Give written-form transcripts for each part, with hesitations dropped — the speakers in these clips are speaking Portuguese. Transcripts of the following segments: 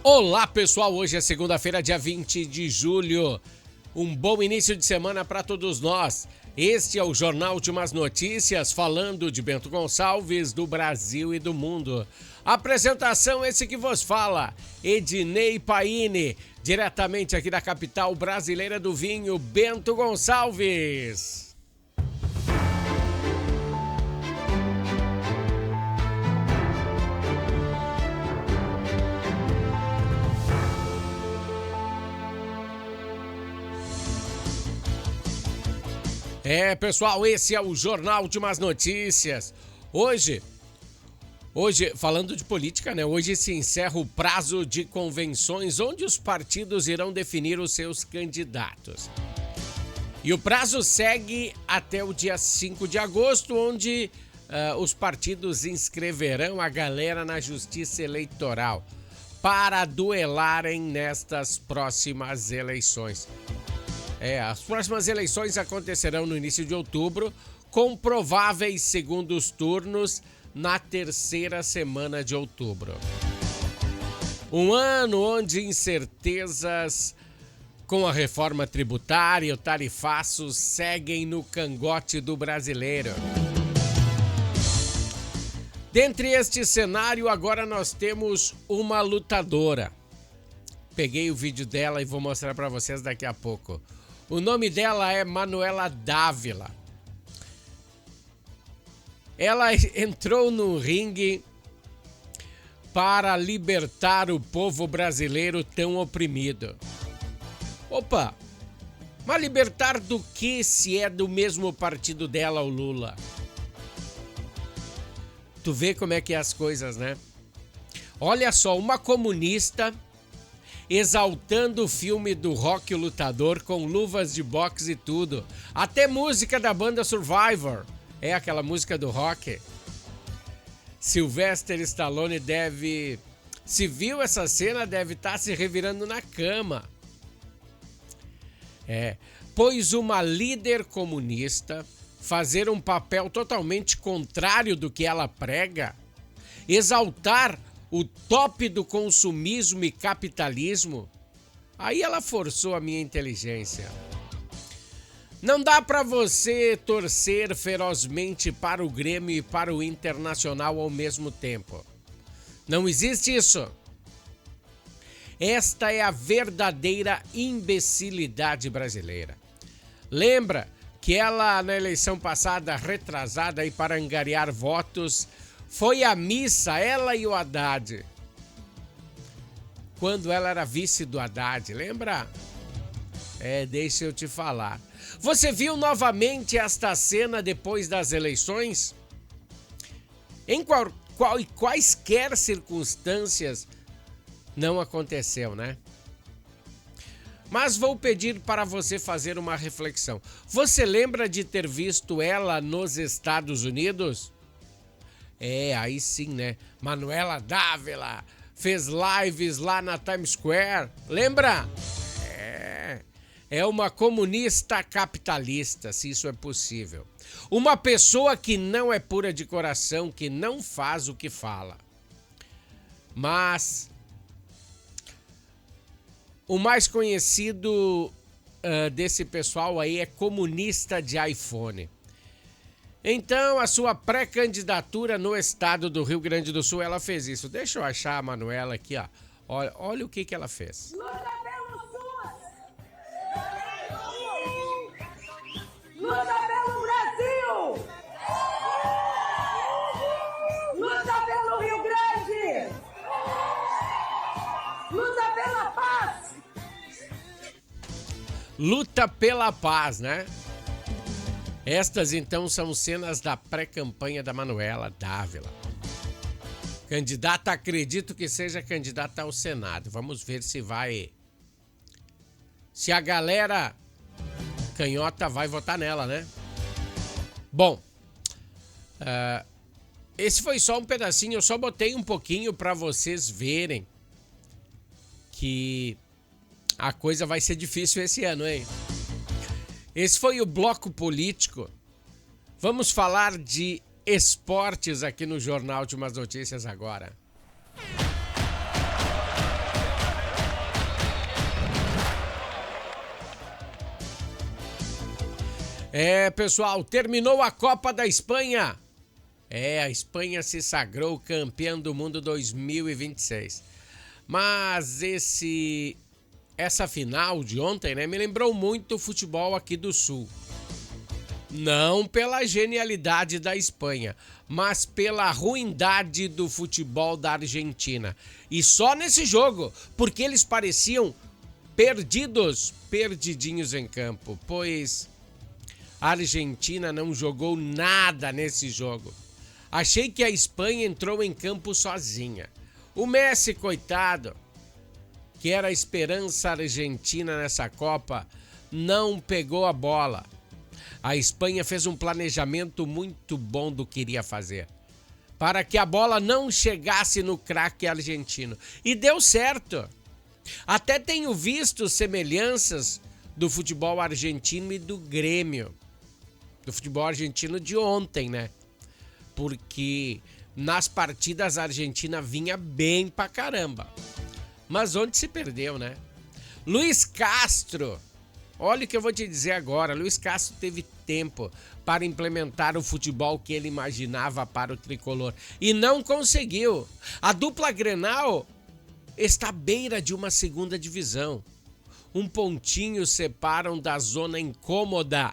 Olá pessoal, hoje é segunda-feira, dia 20 de julho. Um bom início de semana para todos nós. Este é o Jornal Últimas Notícias, falando de Bento Gonçalves, do Brasil e do mundo. Apresentação, esse que vos fala, Ednei Paine, diretamente aqui da capital brasileira do vinho, Bento Gonçalves. Pessoal, esse é o Jornal Últimas Notícias. Hoje, falando de política, né? Hoje se encerra o prazo de convenções onde os partidos irão definir os seus candidatos. E o prazo segue até o dia 5 de agosto, onde os partidos inscreverão a galera na Justiça Eleitoral para duelarem nestas próximas eleições. As próximas eleições acontecerão no início de outubro, com prováveis segundos turnos na terceira semana de outubro. Um ano onde incertezas com a reforma tributária e o tarifaço seguem no cangote do brasileiro. Dentre este cenário, agora nós temos uma lutadora. Peguei o vídeo dela e vou mostrar para vocês daqui a pouco. O nome dela é Manuela Dávila. Ela entrou no ringue para libertar o povo brasileiro tão oprimido. Opa, mas libertar do que se é do mesmo partido dela, o Lula? Tu vê como é que é as coisas, né? Olha só, uma comunista exaltando o filme do Rocky o Lutador com luvas de boxe e tudo. Até música da banda Survivor. É aquela música do Rocky. Sylvester Stallone deve... Se viu essa cena, deve estar se revirando na cama. Pois uma líder comunista fazer um papel totalmente contrário do que ela prega, exaltar o top do consumismo e capitalismo, aí ela forçou a minha inteligência. Não dá para você torcer ferozmente para o Grêmio e para o Internacional ao mesmo tempo. Não existe isso. Esta é a verdadeira imbecilidade brasileira. Lembra que ela, na eleição passada, retrasada e para angariar votos, foi à missa, ela e o Haddad, quando ela era vice do Haddad, lembra? Deixa eu te falar. Você viu novamente esta cena depois das eleições? Em quaisquer circunstâncias não aconteceu, né? Mas vou pedir para você fazer uma reflexão. Você lembra de ter visto ela nos Estados Unidos? Aí sim, né? Manuela Dávila fez lives lá na Times Square. Lembra? É uma comunista capitalista, se isso é possível. Uma pessoa que não é pura de coração, que não faz o que fala. Mas o mais conhecido desse pessoal aí é comunista de iPhone. Então, a sua pré-candidatura no estado do Rio Grande do Sul, ela fez isso. Deixa eu achar a Manuela aqui, ó. Olha o que ela fez. Luta pelo SUS! Luta pelo Brasil! Luta pelo Rio Grande! Luta pela paz! Luta pela paz, né? Estas, então, são cenas da pré-campanha da Manuela Dávila. Candidata, acredito que seja candidata ao Senado. Vamos ver se vai... Se a galera canhota vai votar nela, né? Bom, esse foi só um pedacinho. Eu só botei um pouquinho para vocês verem que a coisa vai ser difícil esse ano, hein? Esse foi o Bloco Político. Vamos falar de esportes aqui no Jornal Últimas Notícias agora. Pessoal, terminou a Copa da Espanha. A Espanha se sagrou campeã do mundo 2026. Mas essa final de ontem, né, me lembrou muito o futebol aqui do Sul. Não pela genialidade da Espanha, mas pela ruindade do futebol da Argentina. E só nesse jogo, porque eles pareciam perdidinhos em campo, pois a Argentina não jogou nada nesse jogo. Achei que a Espanha entrou em campo sozinha. O Messi, coitado, que era a esperança argentina nessa Copa, não pegou a bola. A Espanha fez um planejamento muito bom do que iria fazer, para que a bola não chegasse no craque argentino. E deu certo. Até tenho visto semelhanças do futebol argentino e do Grêmio. Do futebol argentino de ontem, né? Porque nas partidas a Argentina vinha bem pra caramba. Mas onde se perdeu, né? Luiz Castro, olha o que eu vou te dizer agora. Luiz Castro teve tempo para implementar o futebol que ele imaginava para o tricolor. E não conseguiu. A dupla Grenal está à beira de uma segunda divisão. Um pontinho separam da zona incômoda.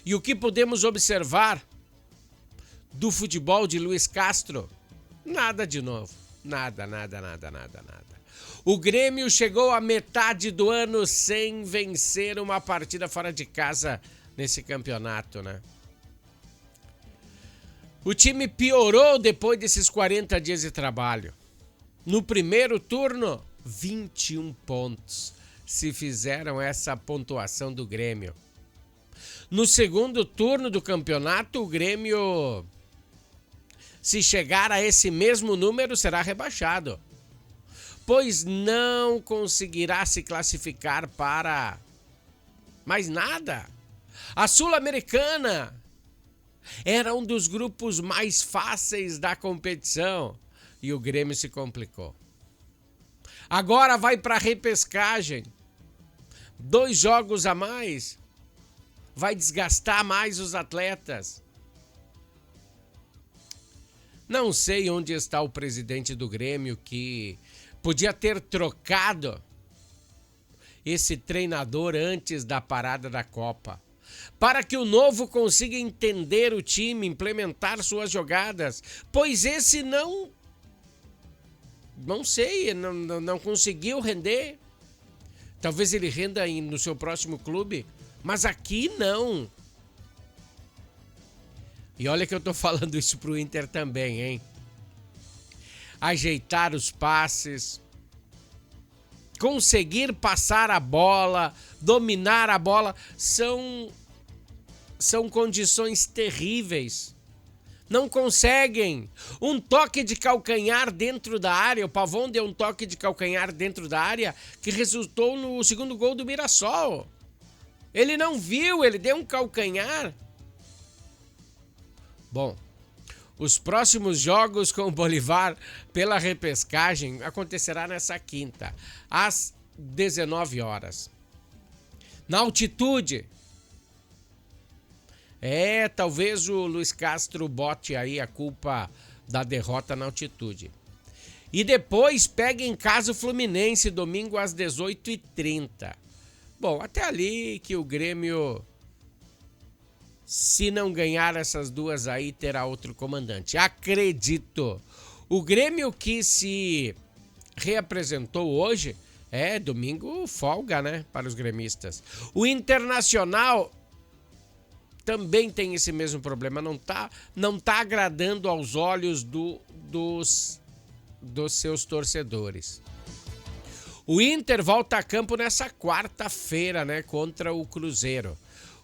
E o que podemos observar do futebol de Luiz Castro? Nada de novo. Nada. O Grêmio chegou à metade do ano sem vencer uma partida fora de casa nesse campeonato, né? O time piorou depois desses 40 dias de trabalho. No primeiro turno, 21 pontos se fizeram essa pontuação do Grêmio. No segundo turno do campeonato, o Grêmio, se chegar a esse mesmo número, será rebaixado, pois não conseguirá se classificar para mais nada. A Sul-Americana era um dos grupos mais fáceis da competição e o Grêmio se complicou. Agora vai para a repescagem. 2 jogos a mais. Vai desgastar mais os atletas. Não sei onde está o presidente do Grêmio, que podia ter trocado esse treinador antes da parada da Copa, para que o novo consiga entender o time, implementar suas jogadas, pois esse não conseguiu render. Talvez ele renda no seu próximo clube, mas aqui não. E olha que eu tô falando isso pro Inter também, hein? Ajeitar os passes, conseguir passar a bola, dominar a bola, são condições terríveis. Não conseguem. Um toque de calcanhar dentro da área, o Pavon deu um toque de calcanhar dentro da área que resultou no segundo gol do Mirassol. Ele não viu, ele deu um calcanhar. Bom, os próximos jogos com o Bolívar pela repescagem acontecerá nessa quinta, às 19 horas. Na altitude. Talvez o Luiz Castro bote aí a culpa da derrota na altitude. E depois pega em casa o Fluminense, domingo às 18h30. Bom, até ali que o Grêmio, se não ganhar essas duas aí, terá outro comandante. Acredito. O Grêmio que se reapresentou hoje, domingo folga, né, para os gremistas. O Internacional também tem esse mesmo problema, não tá agradando aos olhos dos seus torcedores. O Inter volta a campo nessa quarta-feira, né, contra o Cruzeiro.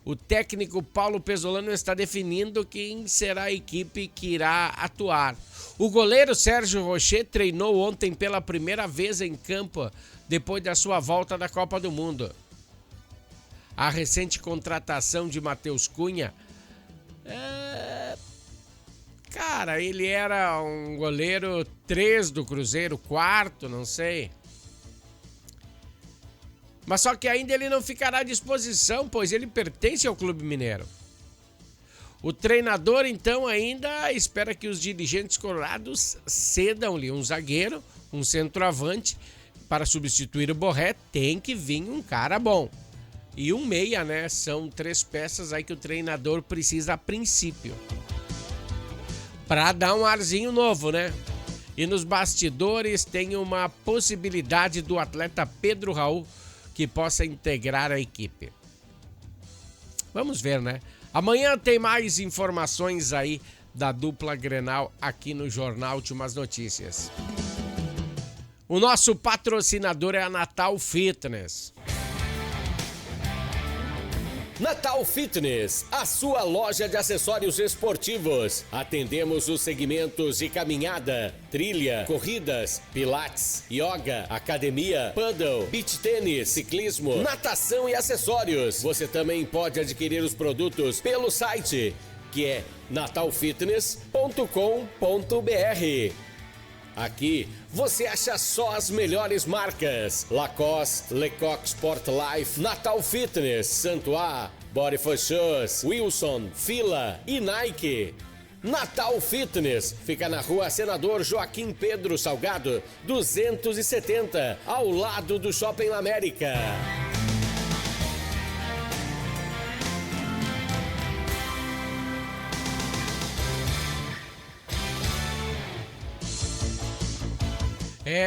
O técnico Paulo Pesolano está definindo quem será a equipe que irá atuar. O goleiro Sérgio Rocher treinou ontem pela primeira vez em campo depois da sua volta da Copa do Mundo. A recente contratação de Matheus Cunha, ele era um goleiro 3 do Cruzeiro, 4, não sei. Mas só que ainda ele não ficará à disposição, pois ele pertence ao Clube Mineiro. O treinador, então, ainda espera que os dirigentes colorados cedam-lhe um zagueiro, um centroavante, para substituir o Borré. Tem que vir um cara bom. E um meia, né? São 3 peças aí que o treinador precisa a princípio. Para dar um arzinho novo, né? E nos bastidores tem uma possibilidade do atleta Pedro Raul que possa integrar a equipe. Vamos ver, né? Amanhã tem mais informações aí da dupla Grenal aqui no Jornal Últimas Notícias. O nosso patrocinador é a Natal Fitness. Natal Fitness, a sua loja de acessórios esportivos. Atendemos os segmentos de caminhada, trilha, corridas, pilates, yoga, academia, paddle, beach tênis, ciclismo, natação e acessórios. Você também pode adquirir os produtos pelo site, que é natalfitness.com.br. Aqui você acha só as melhores marcas: Lacoste, Lecoq Sport Life, Natal Fitness, Santois, Body for Shoes, Wilson, Fila e Nike. Natal Fitness fica na rua Senador Joaquim Pedro Salgado, 270, ao lado do Shopping América.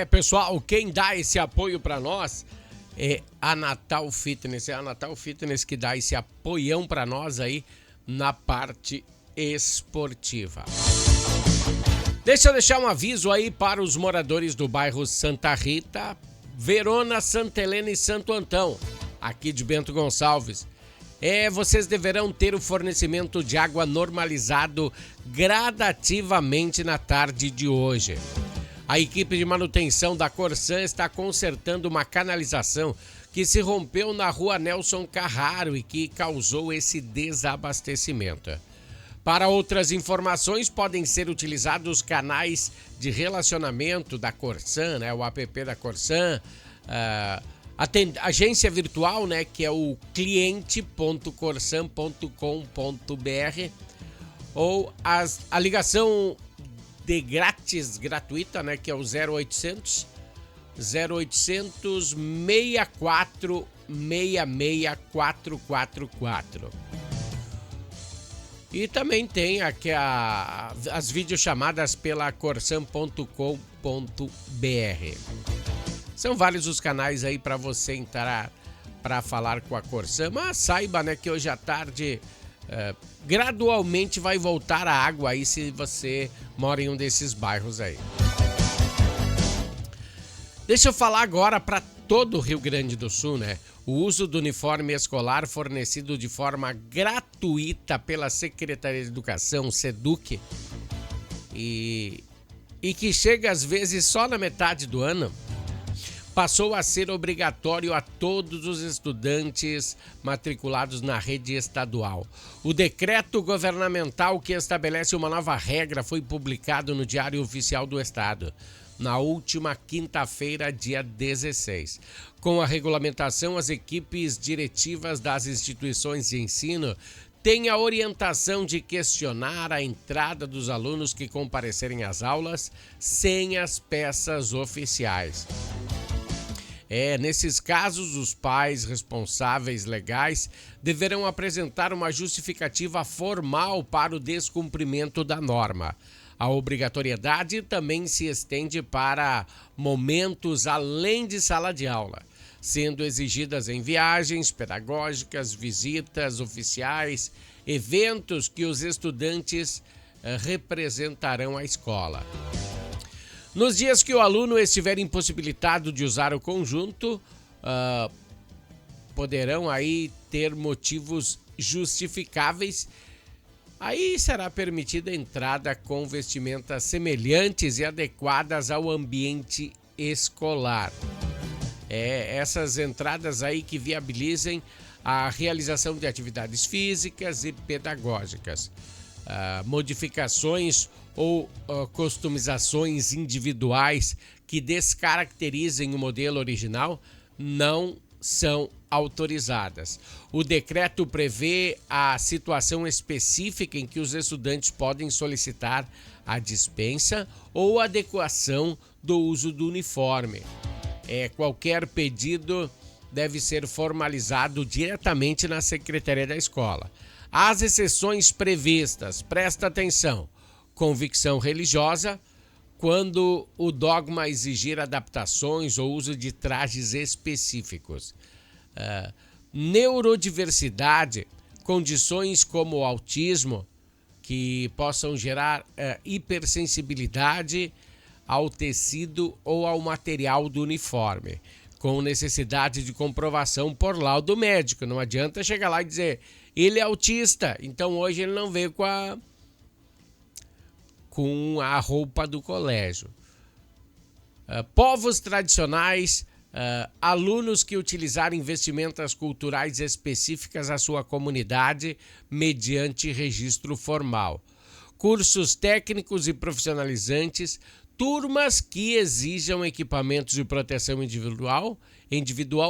Pessoal, quem dá esse apoio para nós é a Natal Fitness. É a Natal Fitness que dá esse apoião para nós aí na parte esportiva. Deixa eu deixar um aviso aí para os moradores do bairro Santa Rita, Verona, Santa Helena e Santo Antão, aqui de Bento Gonçalves. Vocês deverão ter o fornecimento de água normalizado gradativamente na tarde de hoje. A equipe de manutenção da Corsan está consertando uma canalização que se rompeu na rua Nelson Carraro e que causou esse desabastecimento. Para outras informações, podem ser utilizados canais de relacionamento da Corsan, né, o app da Corsan, agência virtual, né, que é o cliente.corsan.com.br, ou a ligação de grátis, gratuita, né, que é o 0800 64 66 444. E também tem aqui as videochamadas pela corsan.com.br. São vários os canais aí para você entrar para falar com a Corsan, mas saiba, né, que hoje à tarde gradualmente vai voltar a água aí se você mora em um desses bairros aí. Deixa eu falar agora para todo o Rio Grande do Sul, né? O uso do uniforme escolar fornecido de forma gratuita pela Secretaria de Educação, SEDUC, e que chega às vezes só na metade do ano, passou a ser obrigatório a todos os estudantes matriculados na rede estadual. O decreto governamental que estabelece uma nova regra foi publicado no Diário Oficial do Estado na última quinta-feira, dia 16. Com a regulamentação, as equipes diretivas das instituições de ensino têm a orientação de questionar a entrada dos alunos que comparecerem às aulas sem as peças oficiais. Nesses casos, os pais responsáveis legais deverão apresentar uma justificativa formal para o descumprimento da norma. A obrigatoriedade também se estende para momentos além de sala de aula, sendo exigidas em viagens pedagógicas, visitas oficiais, eventos que os estudantes representarão a escola. Nos dias que o aluno estiver impossibilitado de usar o conjunto, poderão aí ter motivos justificáveis. Aí será permitida a entrada com vestimentas semelhantes e adequadas ao ambiente escolar. Essas entradas aí que viabilizem a realização de atividades físicas e pedagógicas. Modificações ou customizações individuais que descaracterizem o modelo original não são autorizadas. O decreto prevê a situação específica em que os estudantes podem solicitar a dispensa ou adequação do uso do uniforme. Qualquer pedido deve ser formalizado diretamente na Secretaria da Escola. As exceções previstas, presta atenção, convicção religiosa, quando o dogma exigir adaptações ou uso de trajes específicos. Neurodiversidade, condições como o autismo, que possam gerar hipersensibilidade ao tecido ou ao material do uniforme, com necessidade de comprovação por laudo médico. Não adianta chegar lá e dizer, ele é autista, então hoje ele não veio com a roupa do colégio. Povos tradicionais, alunos que utilizarem vestimentas culturais específicas à sua comunidade mediante registro formal. Cursos técnicos e profissionalizantes, turmas que exijam equipamentos de proteção individual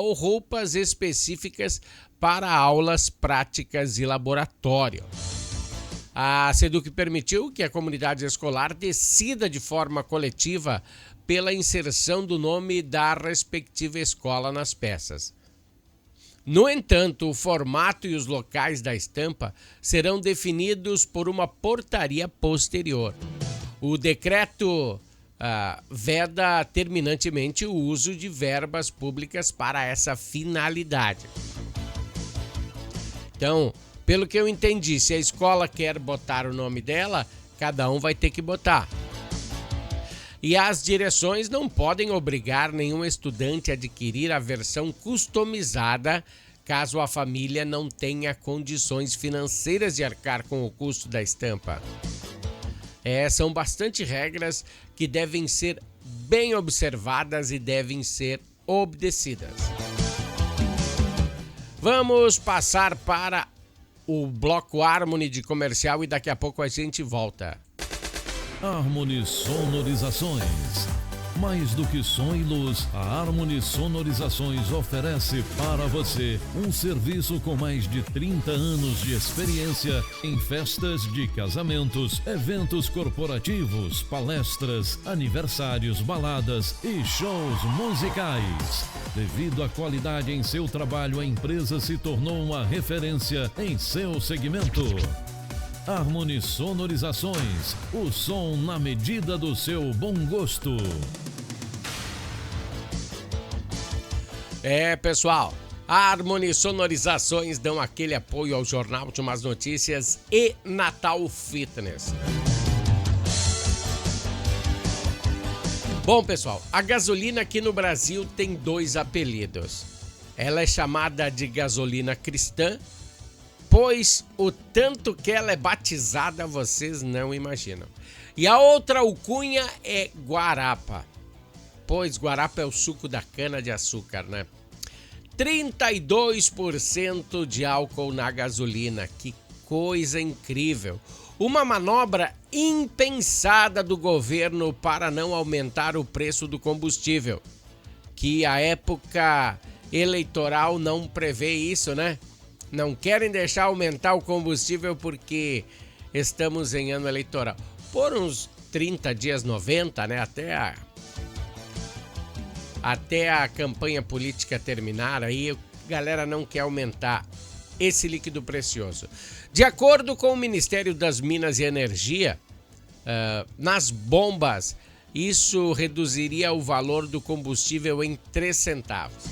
ou roupas específicas para aulas práticas e laboratório. A SEDUC permitiu que a comunidade escolar decida de forma coletiva pela inserção do nome da respectiva escola nas peças. No entanto, o formato e os locais da estampa serão definidos por uma portaria posterior. O decreto veda terminantemente o uso de verbas públicas para essa finalidade. Então, pelo que eu entendi, se a escola quer botar o nome dela, cada um vai ter que botar. E as direções não podem obrigar nenhum estudante a adquirir a versão customizada, caso a família não tenha condições financeiras de arcar com o custo da estampa. São bastante regras que devem ser bem observadas e devem ser obedecidas. Vamos passar para o bloco Harmony de comercial e daqui a pouco a gente volta. Harmony Sonorizações. Mais do que som e luz, a Harmony Sonorizações oferece para você um serviço com mais de 30 anos de experiência em festas de casamentos, eventos corporativos, palestras, aniversários, baladas e shows musicais. Devido à qualidade em seu trabalho, a empresa se tornou uma referência em seu segmento. Harmony Sonorizações, o som na medida do seu bom gosto. Pessoal, a Harmony Sonorizações dão aquele apoio ao Jornal Últimas Notícias e Natal Fitness. Bom, pessoal, a gasolina aqui no Brasil tem 2 apelidos. Ela é chamada de gasolina cristã, pois o tanto que ela é batizada vocês não imaginam. E a outra alcunha é guarapa, pois guarapa é o suco da cana-de-açúcar, né? 32% de álcool na gasolina, que coisa incrível. Uma manobra impensada do governo para não aumentar o preço do combustível, que a época eleitoral não prevê isso, né? Não querem deixar aumentar o combustível porque estamos em ano eleitoral. Por uns 30 dias, 90, né? Até a campanha política terminar, aí a galera não quer aumentar esse líquido precioso. De acordo com o Ministério das Minas e Energia, nas bombas, isso reduziria o valor do combustível em 3 centavos.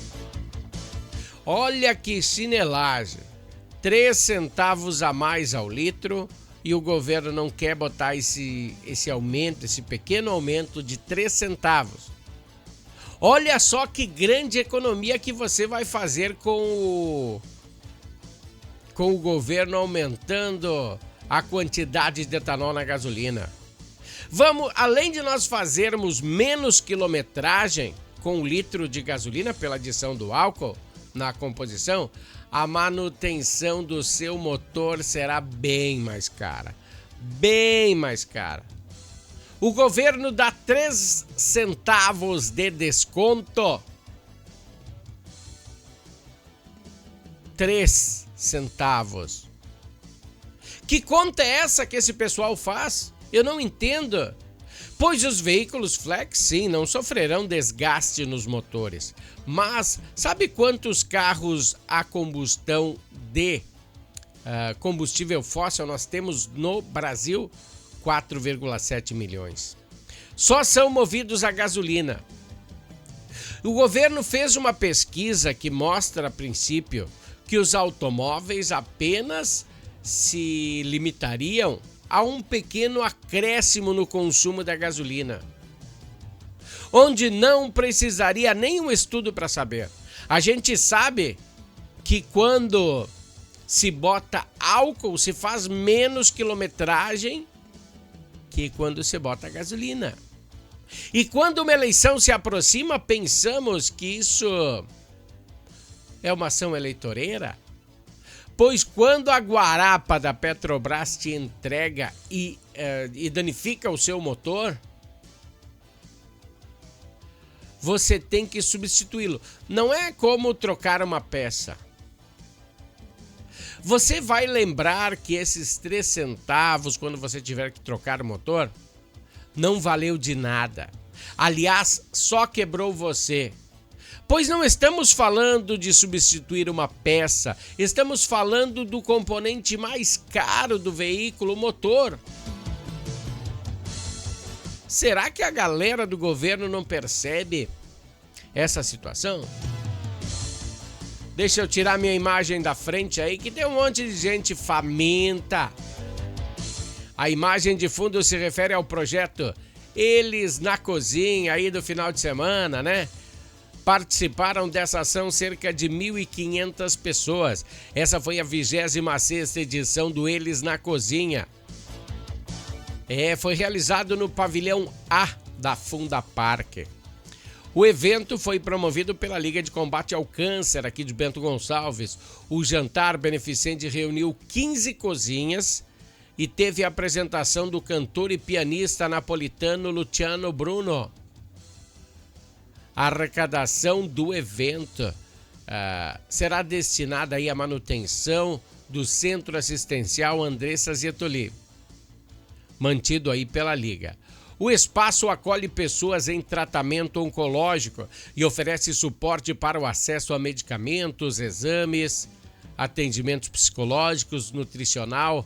Olha que chinelagem! 3 centavos a mais ao litro e o governo não quer botar esse aumento, esse pequeno aumento de 3 centavos. Olha só que grande economia que você vai fazer com o governo aumentando a quantidade de etanol na gasolina. Além de nós fazermos menos quilometragem com 1 litro de gasolina pela adição do álcool na composição, a manutenção do seu motor será bem mais cara. Bem mais cara. O governo dá 3 centavos de desconto 3 centavos. Que conta é essa que esse pessoal faz? Eu não entendo. Pois os veículos flex, sim, não sofrerão desgaste nos motores. Mas sabe quantos carros a combustão de combustível fóssil nós temos no Brasil? 4,7 milhões. Só são movidos a gasolina. O governo fez uma pesquisa que mostra, a princípio, que os automóveis apenas se limitariam a um pequeno acréscimo no consumo da gasolina, onde não precisaria nenhum estudo para saber. A gente sabe que quando se bota álcool, se faz menos quilometragem que quando se bota gasolina. E quando uma eleição se aproxima, pensamos que isso é uma ação eleitoreira? Pois quando a guarapa da Petrobras te entrega e danifica o seu motor, você tem que substituí-lo. Não é como trocar uma peça. Você vai lembrar que esses 3 centavos, quando você tiver que trocar o motor, não valeu de nada. Aliás, só quebrou você. Pois não estamos falando de substituir uma peça, estamos falando do componente mais caro do veículo, o motor. Será que a galera do governo não percebe essa situação? Deixa eu tirar minha imagem da frente aí, que tem um monte de gente faminta. A imagem de fundo se refere ao projeto Eles na Cozinha aí do final de semana, né? Participaram dessa ação cerca de 1.500 pessoas. Essa foi a 26ª edição do Eles na Cozinha. Foi realizado no pavilhão A da Fundapark. O evento foi promovido pela Liga de Combate ao Câncer aqui de Bento Gonçalves. O jantar beneficente reuniu 15 cozinhas e teve a apresentação do cantor e pianista napolitano Luciano Bruno. A arrecadação do evento será destinada aí à manutenção do Centro Assistencial Andressa Zetoli, mantido aí pela Liga. O espaço acolhe pessoas em tratamento oncológico e oferece suporte para o acesso a medicamentos, exames, atendimentos psicológicos, nutricional,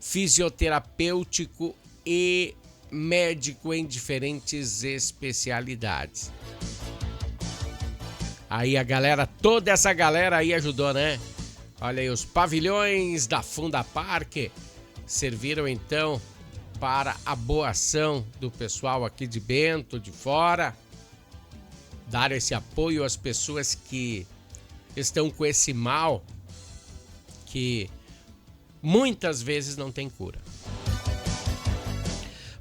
fisioterapêutico e médico em diferentes especialidades. Aí a galera, toda essa galera aí ajudou, né? Olha aí, os pavilhões da Fundapark serviram então para a boa ação do pessoal aqui de Bento, de fora, dar esse apoio às pessoas que estão com esse mal que muitas vezes não tem cura.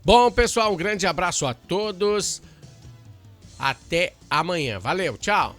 Bom, pessoal, um grande abraço a todos. Até amanhã. Valeu, tchau.